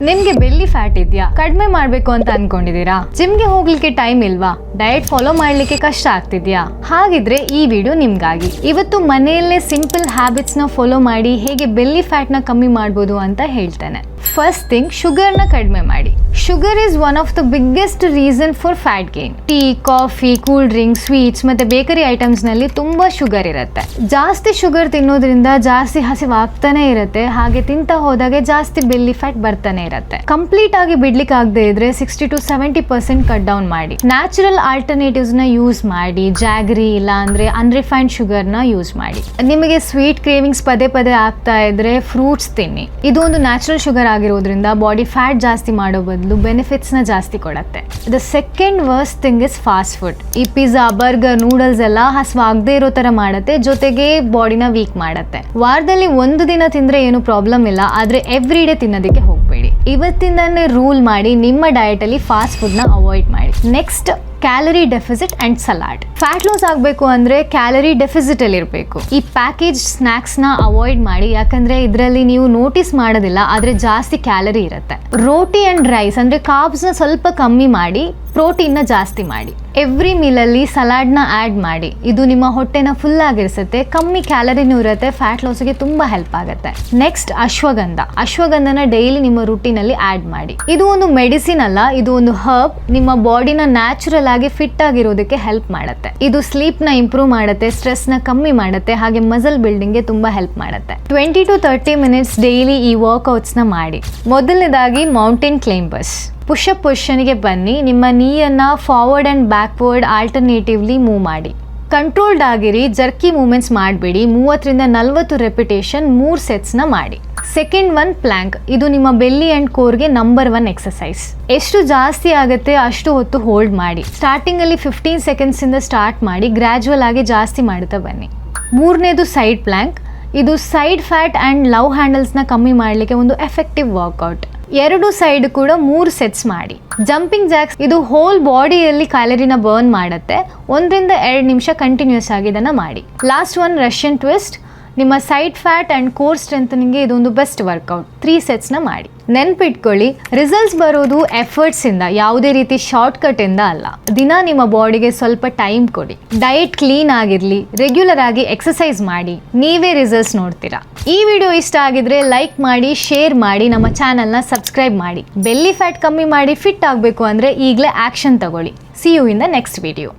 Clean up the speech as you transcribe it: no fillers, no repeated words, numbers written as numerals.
ನಿಮ್ಗೆ belly fat ಇದೆಯಾ? ಕಡಿಮೆ ಮಾಡಬೇಕು ಅಂತ ಅನ್ಕೊಂಡಿದೀರಾ? ಜಿಮ್ಗೆ ಹೋಗ್ಲಿಕ್ಕೆ ಟೈಮ್ ಇಲ್ವಾ? ಡಯಟ್ ಫಾಲೋ ಮಾಡ್ಲಿಕ್ಕೆ ಕಷ್ಟ ಆಗ್ತಿದ್ಯಾ? ಹಾಗಿದ್ರೆ ಈ ವಿಡಿಯೋ ನಿಮ್ಗಾಗಿ. ಇವತ್ತು ಮನೆಯಲ್ಲೇ ಸಿಂಪಲ್ ಹ್ಯಾಬಿಟ್ಸ್ ನ ಫಾಲೋ ಮಾಡಿ ಹೇಗೆ ಬೆಲ್ಲಿ ಫ್ಯಾಟ್ ನ ಕಮ್ಮಿ ಮಾಡ್ಬೋದು ಅಂತ ಹೇಳ್ತೇನೆ. ಫಸ್ಟ್ ಥಿಂಗ್, ಶುಗರ್ನ ಕಡಿಮೆ ಮಾಡಿ. Sugar is one of the biggest reason for fat gain. Tea, coffee, cool drink, sweets ಮತ್ತೆ ಬೇಕರಿ ಐಟಮ್ಸ್ ನಲ್ಲಿ ತುಂಬಾ ಶುಗರ್ ಇರುತ್ತೆ. ಜಾಸ್ತಿ ಶುಗರ್ ತಿನ್ನೋದ್ರಿಂದ ಜಾಸ್ತಿ ಹಸಿವಾಗ್ತಾನೆ ಇರುತ್ತೆ. ಹಾಗೆ ತಿಂತಾ ಹೋದಾಗೆ ಜಾಸ್ತಿ ಬೆಲ್ಲಿ ಫ್ಯಾಟ್ ಬರ್ತಾನೆ ಇರುತ್ತೆ. ಕಂಪ್ಲೀಟ್ ಆಗಿ ಬಿಡ್ಲಿಕ್ಕೆ ಆಗದೆ ಇದ್ರೆ 60 to 70% ಕಟ್ ಡೌನ್ ಮಾಡಿ. ನ್ಯಾಚುರಲ್ ಆಲ್ಟರ್ನೇಟಿವ್ಸ್ ನ ಯೂಸ್ ಮಾಡಿ. ಜಾಗ್ರಿ ಇಲ್ಲ ಅಂದ್ರೆ ಅನ್ರಿಫೈನ್ಡ್ ಶುಗರ್ ನ ಯೂಸ್ ಮಾಡಿ. ನಿಮಗೆ ಸ್ವೀಟ್ ಕ್ರೇವಿಂಗ್ಸ್ ಪದೇ ಪದೇ ಆಗ್ತಾ ಇದ್ರೆ ಫ್ರೂಟ್ಸ್ ತಿನ್ನಿ. ಇದು ಒಂದು ನ್ಯಾಚುರಲ್ ಶುಗರ್ ಆಗಿರೋದ್ರಿಂದ ಬಾಡಿ ಫ್ಯಾಟ್ ಜಾಸ್ತಿ ಮಾಡೋ ಬದಲು ಬೆನಿಫಿಟ್ಸ್ ನ ಜಾಸ್ತಿ ಕೊಡುತ್ತೆ. The second worst thing is fast food. ಈ ಪಿಜ್ಜಾ, ಬರ್ಗರ್, ನೂಡಲ್ಸ್ ಎಲ್ಲ ಹಸ್ವಾಗದೇ ಇರೋ ತರ ಮಾಡುತ್ತೆ, ಜೊತೆಗೆ ಬಾಡಿನ ವೀಕ್ ಮಾಡುತ್ತೆ. ವಾರದಲ್ಲಿ ಒಂದು ದಿನ ತಿಂದ್ರೆ ಏನು ಪ್ರಾಬ್ಲಮ್ ಇಲ್ಲ, ಆದ್ರೆ ಎವ್ರಿ ಡೇ ತಿನ್ನೋದಕ್ಕೆ ಹೋಗ್ಬೇಡಿ. ಇವತ್ತಿಂದಾನೇ ರೂಲ್ ಮಾಡಿ ನಿಮ್ಮ ಡಯಟ್ ಅಲ್ಲಿ ಫಾಸ್ಟ್ ಫುಡ್ ನ ಅವಾಯ್ಡ್ ಮಾಡಿ. Next, calorie deficit and salad. Fat loss ಆಗಬೇಕು ಅಂದ್ರೆ ಕ್ಯಾಲರಿ ಡೆಫಿಸಿಟ್ ಅಲ್ಲಿ ಇರಬೇಕು. ಈ ಪ್ಯಾಕೇಜ್ ಸ್ನಾಕ್ಸ್ ನ ಅವಾಯ್ಡ್ ಮಾಡಿ, ಯಾಕಂದ್ರೆ ಇದರಲ್ಲಿ ನೀವು ನೋಟಿಸ್ ಮಾಡೋದಿಲ್ಲ ಆದ್ರೆ ಜಾಸ್ತಿ ಕ್ಯಾಲರಿ ಇರುತ್ತೆ. ರೋಟಿ ಅಂಡ್ ರೈಸ್ ಅಂದ್ರೆ ಕಾರ್ಬ್ಸ್ ನ ಸ್ವಲ್ಪ ಕಮ್ಮಿ ಮಾಡಿ, ಪ್ರೋಟೀನ್ ನ ಜಾಸ್ತಿ ಮಾಡಿ. ಎವ್ರಿ ಮೀಲಲ್ಲಿ ಸಲಾಡ್ ನ ಆಡ್ ಮಾಡಿ. ಇದು ನಿಮ್ಮ ಹೊಟ್ಟೆನ ಫುಲ್ ಆಗಿರಿಸುತ್ತೆ, ಕಮ್ಮಿ ಕ್ಯಾಲರಿನೂ ಇರುತ್ತೆ, ಫ್ಯಾಟ್ ಲಾಸ್ಗೆ ತುಂಬಾ ಹೆಲ್ಪ್ ಆಗುತ್ತೆ. ನೆಕ್ಸ್ಟ್, ಅಶ್ವಗಂಧ. ಅಶ್ವಗಂಧನ ಡೈಲಿ ನಿಮ್ಮ ರೂಟೀನ್ ಅಲ್ಲಿ ಆಡ್ ಮಾಡಿ. ಇದು ಒಂದು ಮೆಡಿಸಿನ್ ಅಲ್ಲ, ಇದು ಒಂದು ಹರ್ಬ್. ನಿಮ್ಮ ಬಾಡಿನ ನ್ಯಾಚುರಲ್ ಆಗಿ ಫಿಟ್ ಆಗಿರೋದಕ್ಕೆ ಹೆಲ್ಪ್ ಮಾಡುತ್ತೆ. ಇದು ಸ್ಲೀಪ್ ನ ಇಂಪ್ರೂವ್ ಮಾಡುತ್ತೆ, ಸ್ಟ್ರೆಸ್ ನ ಕಮ್ಮಿ ಮಾಡುತ್ತೆ, ಹಾಗೆ ಮಸಲ್ ಬಿಲ್ಡಿಂಗ್ ಗೆ ತುಂಬಾ ಹೆಲ್ಪ್ ಮಾಡುತ್ತೆ. 20 to 30 minutes ಡೈಲಿ ಈ ವರ್ಕ್ಔಟ್ಸ್ ನ ಮಾಡಿ. ಮೊದಲನೇದಾಗಿ ಮೌಂಟೇನ್ ಕ್ಲೈಂಬರ್ಸ್. ಪುಷಪ್ ಪೊಸಿಷನ್ಗೆ ಬನ್ನಿ. ನಿಮ್ಮ ನೀಯನ್ನ forward and backward alternatively move ಮಾಡಿ. ಕಂಟ್ರೋಲ್ಡ್ ಆಗಿರಿ, ಜರ್ಕಿ ಮೂವ್ಮೆಂಟ್ಸ್ ಮಾಡಬೇಡಿ. 30 to 40 ರೆಪಿಟೇಷನ್ 3 ಸೆಟ್ಸ್ ನ ಮಾಡಿ. Second one, plank. ಇದು ನಿಮ್ಮ ಬೆಲ್ಲಿ ಅಂಡ್ ಕೋರ್ಗೆ ನಂಬರ್ 1 ಎಕ್ಸಸೈಸ್. ಎಷ್ಟು ಜಾಸ್ತಿ ಆಗುತ್ತೆ ಅಷ್ಟು ಹೊತ್ತು ಹೋಲ್ಡ್ ಮಾಡಿ. ಸ್ಟಾರ್ಟಿಂಗ್ ಅಲ್ಲಿ 15 seconds ಇಂದ ಸ್ಟಾರ್ಟ್ ಮಾಡಿ, ಗ್ರಾಜುವಲ್ ಆಗಿ ಜಾಸ್ತಿ ಮಾಡುತ್ತಾ ಬನ್ನಿ. ಮೂರನೇದು, ಸೈಡ್ ಪ್ಲ್ಯಾಂಕ್. ಇದು side fat and love handles ನ ಕಮ್ಮಿ ಮಾಡಲಿಕ್ಕೆ ಒಂದು ಎಫೆಕ್ಟಿವ್ ವರ್ಕೌಟ್. 2 ಸೈಡ್ ಕೂಡ 3 ಸೆಟ್ಸ್ ಮಾಡಿ. Jumping Jacks. ಇದು ಹೋಲ್ ಬಾಡಿಯಲ್ಲಿ ಕ್ಯಾಲರಿನ ಬರ್ನ್ ಮಾಡುತ್ತೆ. 1 to 2 ನಿಮಿಷ ಕಂಟಿನ್ಯೂಸ್ ಆಗಿ ಇದನ್ನ ಮಾಡಿ. Last one, Russian twist. ನಿಮ್ಮ side fat and core strengthening ಇದೊಂದು ಬೆಸ್ಟ್ ವರ್ಕೌಟ್. 3 ಸೆಟ್ಸ್ ನ ಮಾಡಿ. ನೆನ್ಪಿಟ್ಕೊಳ್ಳಿ, ರಿಸಲ್ಟ್ಸ್ ಬರೋದು ಎಫರ್ಟ್ಸ್ ಇಂದ, ಯಾವುದೇ ರೀತಿ ಶಾರ್ಟ್ ಕಟ್ ಇಂದ ಅಲ್ಲ. ದಿನ ನಿಮ್ಮ ಬಾಡಿಗೆ ಸ್ವಲ್ಪ ಟೈಮ್ ಕೊಡಿ. ಡಯಟ್ ಕ್ಲೀನ್ ಆಗಿರ್ಲಿ, ರೆಗ್ಯುಲರ್ ಆಗಿ ಎಕ್ಸಸೈಸ್ ಮಾಡಿ, ನೀವೇ ರಿಸಲ್ಟ್ಸ್ ನೋಡ್ತೀರಾ. ಈ ವಿಡಿಯೋ ಇಷ್ಟ ಆಗಿದ್ರೆ ಲೈಕ್ ಮಾಡಿ, ಶೇರ್ ಮಾಡಿ, ನಮ್ಮ ಚಾನೆಲ್ನ ಸಬ್ಸ್ಕ್ರೈಬ್ ಮಾಡಿ. ಬೆಲ್ಲಿ ಫ್ಯಾಟ್ ಕಮ್ಮಿ ಮಾಡಿ ಫಿಟ್ ಆಗಬೇಕು ಅಂದ್ರೆ ಈಗಲೇ ಆಕ್ಷನ್ ತಗೊಳ್ಳಿ. See you in the next video.